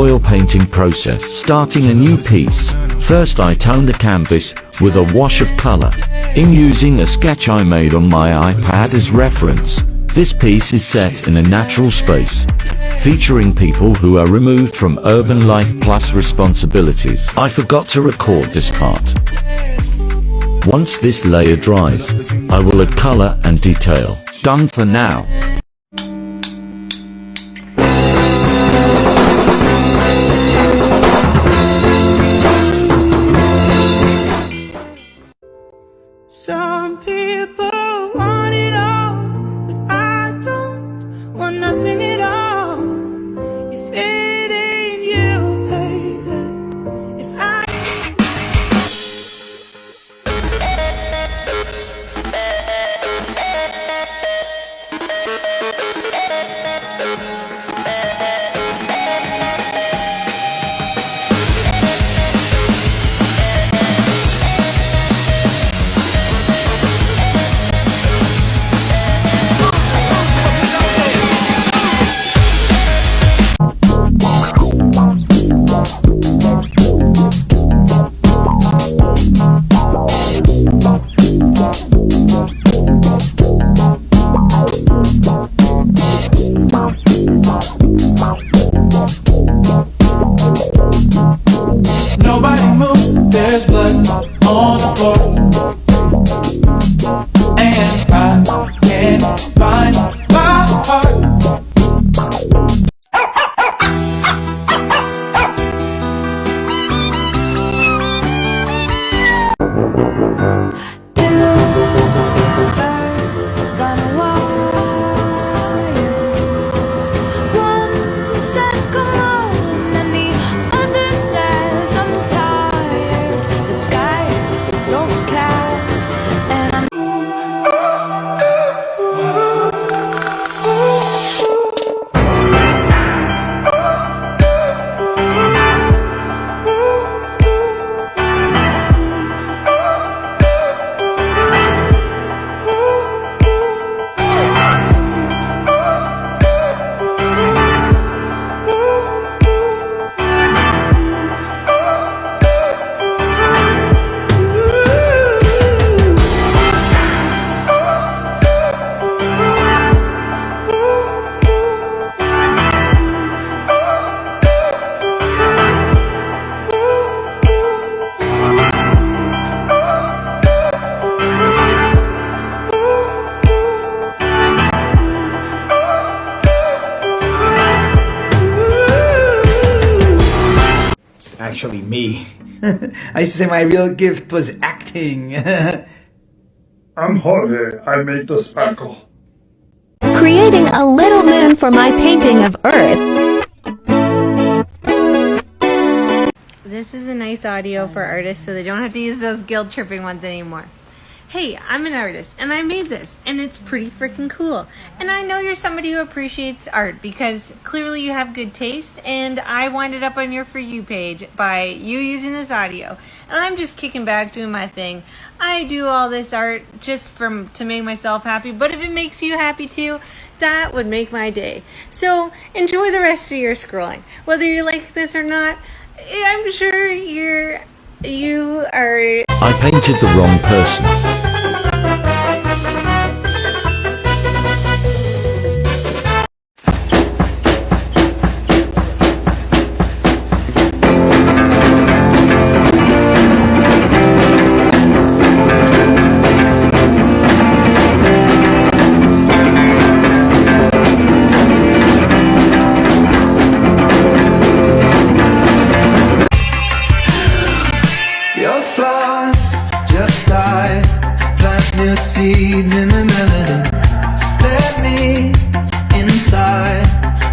oil painting process. Starting a new piece, first I tone the canvas with a wash of color. In using a sketch I made on my iPad as reference, this piece is set in a natural space, featuring people who are removed from urban life plus responsibilities. I forgot to record this part. Once this layer dries, I will add color and detail. Done for now. Some people want it all, but I don't want nothing at all. If it ain't you, baby, if I... Nobody moves, there's blood on the floor, and I can't find my heart. Actually me. I used to say my real gift was acting. I'm Jorge. I made the sparkle. Creating a little moon for my painting of Earth. This is a nice audio for artists so they don't have to use those guilt-tripping ones anymore. Hey, I'm an artist and I made this and it's pretty freaking cool. And I know you're somebody who appreciates art because clearly you have good taste, and I wind it up on your For You page by you using this audio. And I'm just kicking back doing my thing. I do all this art just to make myself happy, but if it makes you happy too, that would make my day. So enjoy the rest of your scrolling. Whether you like this or not, I'm sure you are... I painted the wrong person. Your flaws just died. Plant new seeds in the melody. Let me inside.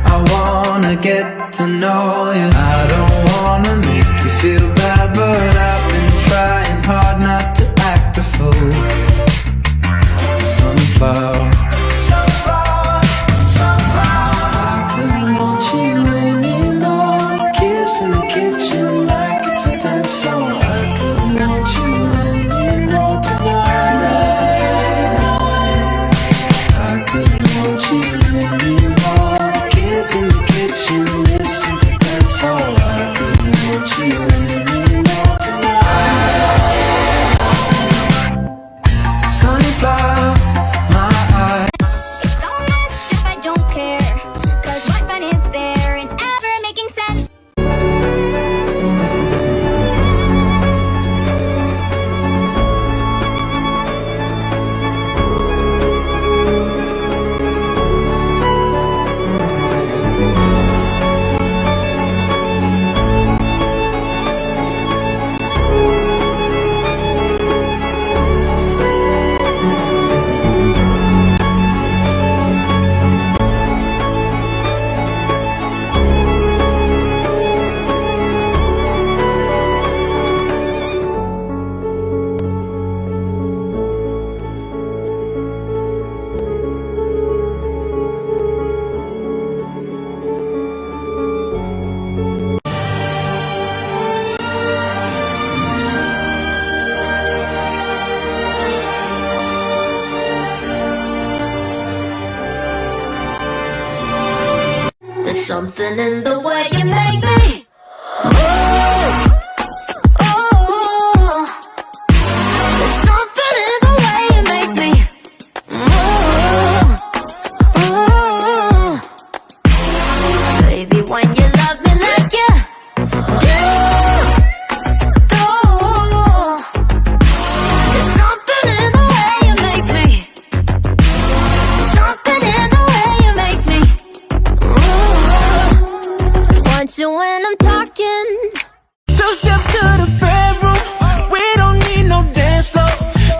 I wanna get to know you. I don't wanna make you feel bad, but I've been trying hard not to act a fool. Sunflower, sunflower, sunflower. I couldn't want you anymore. Kiss in the kitchen like it's a dance floor. Listen to that song. There's something in the way you make me move. Oh, there's something in the way you make me move. Oh, baby, when you love me like you do, there's something in the way you make me, something in the way you make me move. Want you when I'm talking. Two-step to the bedroom. We don't need no dance floor.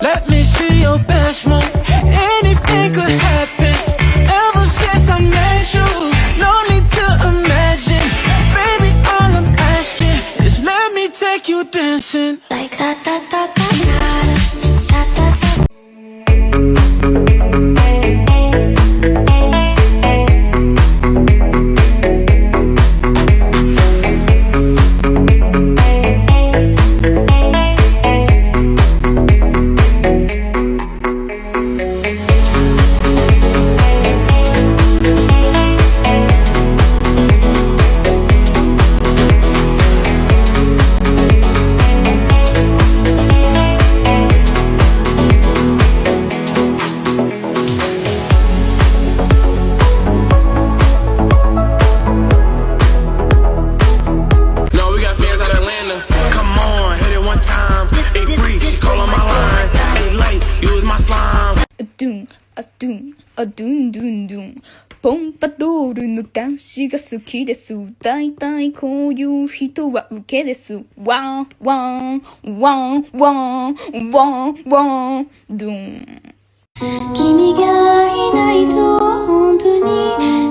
Let me see your best move. Anything could happen. Ever since I met you, no need to imagine. Baby, all I'm asking is let me take you dancing. Like da da da da da da da da.あドゥンドゥンドゥンポンパドールの男子が好きですだいたいこういう人はウケですワンワンワンワンワンワンドゥン君がいないと本当に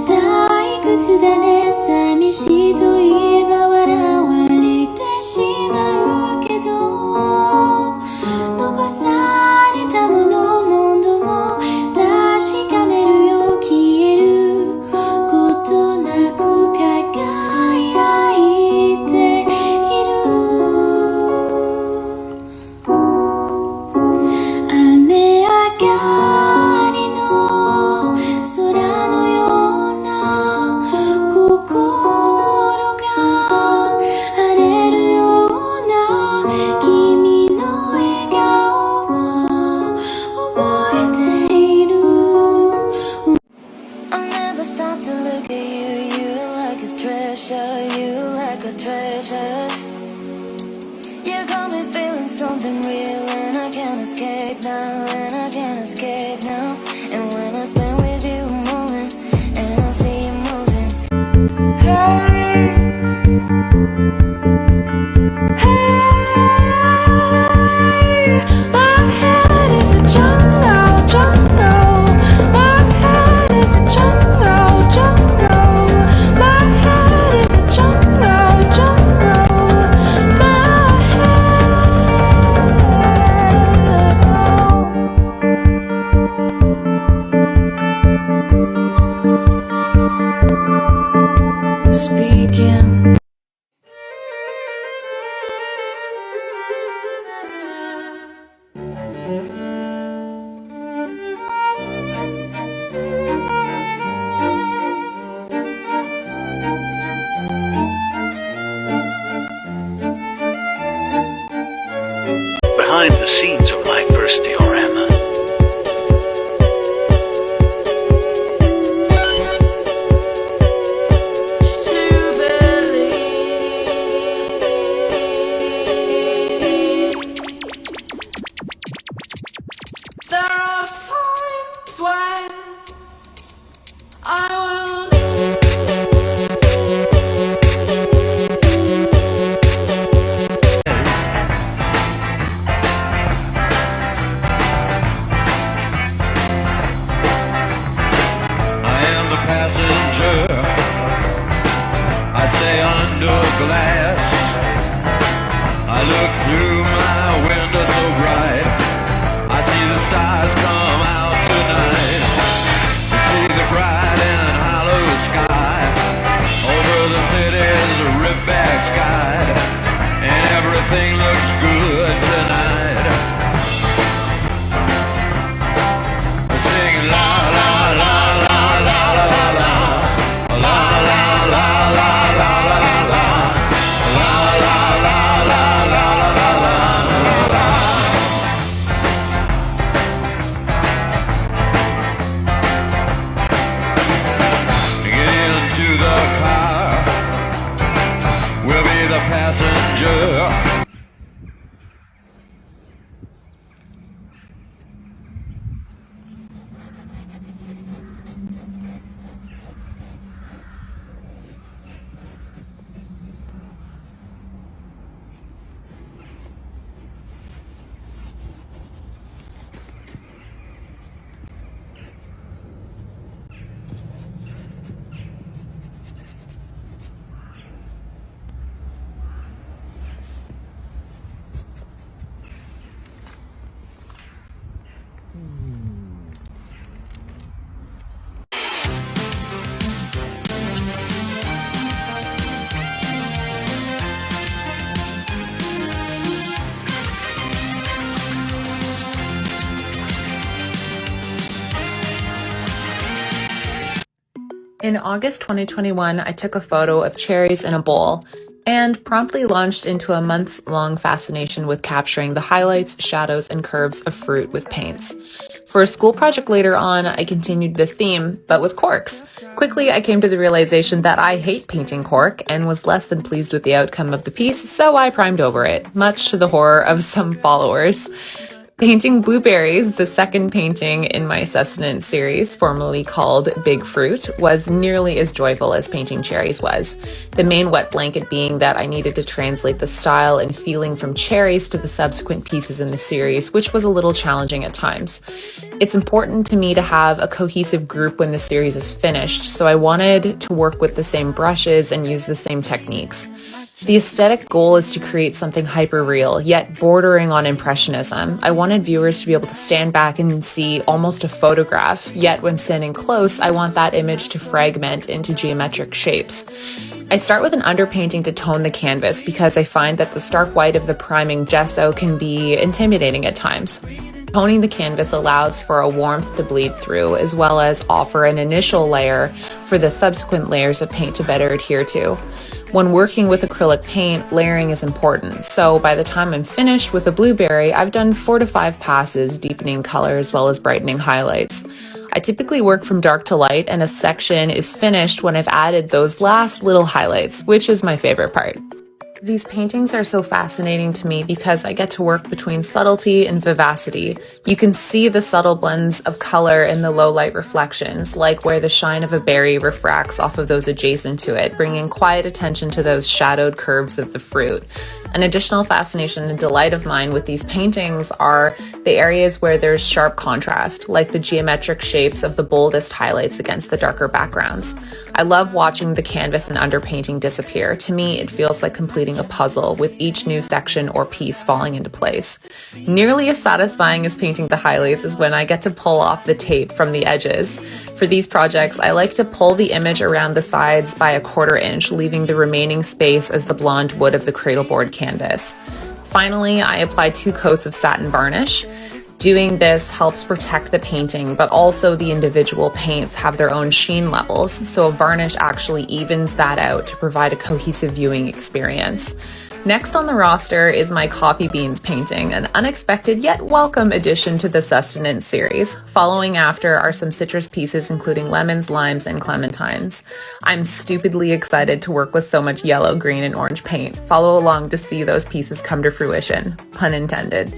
退屈だね寂しいと言えば笑われてしまうけど残されたもの何度も確かめるよ消えることなく輝いている雨上がりの空のような心が晴れるような君の笑顔を覚えている I'll never stop to look at you, you like a treasure, you like a treasure. You got me feeling something real and I can't escape now, and I can't escape now. And when I spend with you a moment and I see you moving, hey, hey, my head is a jungle, jungle. My head is a jungle, jungle. My head is a jungle, jungle. My head. Speaking. Behind the scenes of my first diorama. There are times when I will. I am the passenger. I stay under glass. I look through my window so bright. I see the stars come out tonight. I see the bright and hollow sky. Over the city's rip-back sky. And everything looks good tonight. We're singing la la la la la la la la la la. In August 2021, I took a photo of cherries in a bowl and promptly launched into a months-long fascination with capturing the highlights, shadows, and curves of fruit with paints. For a school project later on, I continued the theme, but with corks. Quickly, I came to the realization that I hate painting cork and was less than pleased with the outcome of the piece, so I primed over it, much to the horror of some followers. Painting blueberries, the second painting in my sustenance series, formerly called Big Fruit, was nearly as joyful as painting cherries was. The main wet blanket being that I needed to translate the style and feeling from cherries to the subsequent pieces in the series, which was a little challenging at times. It's important to me to have a cohesive group when the series is finished, so I wanted to work with the same brushes and use the same techniques. The aesthetic goal is to create something hyper-real, yet bordering on impressionism. I wanted viewers to be able to stand back and see almost a photograph, yet when standing close, I want that image to fragment into geometric shapes. I start with an underpainting to tone the canvas because I find that the stark white of the priming gesso can be intimidating at times. Toning the canvas allows for a warmth to bleed through, as well as offer an initial layer for the subsequent layers of paint to better adhere to. When working with acrylic paint, layering is important, so by the time I'm finished with a blueberry, I've done 4 to 5 passes, deepening color as well as brightening highlights. I typically work from dark to light, and a section is finished when I've added those last little highlights, which is my favorite part. These paintings are so fascinating to me because I get to work between subtlety and vivacity. You can see the subtle blends of color in the low light reflections, like where the shine of a berry refracts off of those adjacent to it, bringing quiet attention to those shadowed curves of the fruit. An additional fascination and delight of mine with these paintings are the areas where there's sharp contrast, like the geometric shapes of the boldest highlights against the darker backgrounds. I love watching the canvas and underpainting disappear. To me, it feels like completing a puzzle with each new section or piece falling into place. Nearly as satisfying as painting the highlights is when I get to pull off the tape from the edges. For these projects, I like to pull the image around the sides by a 1/4 inch, leaving the remaining space as the blonde wood of the cradleboard canvas. Finally, I apply 2 coats of satin varnish. Doing this helps protect the painting, but also the individual paints have their own sheen levels, so a varnish actually evens that out to provide a cohesive viewing experience. Next on the roster is my coffee beans painting, an unexpected yet welcome addition to the sustenance series. Following after are some citrus pieces including lemons, limes, and clementines. I'm stupidly excited to work with so much yellow, green, and orange paint. Follow along to see those pieces come to fruition. Pun intended.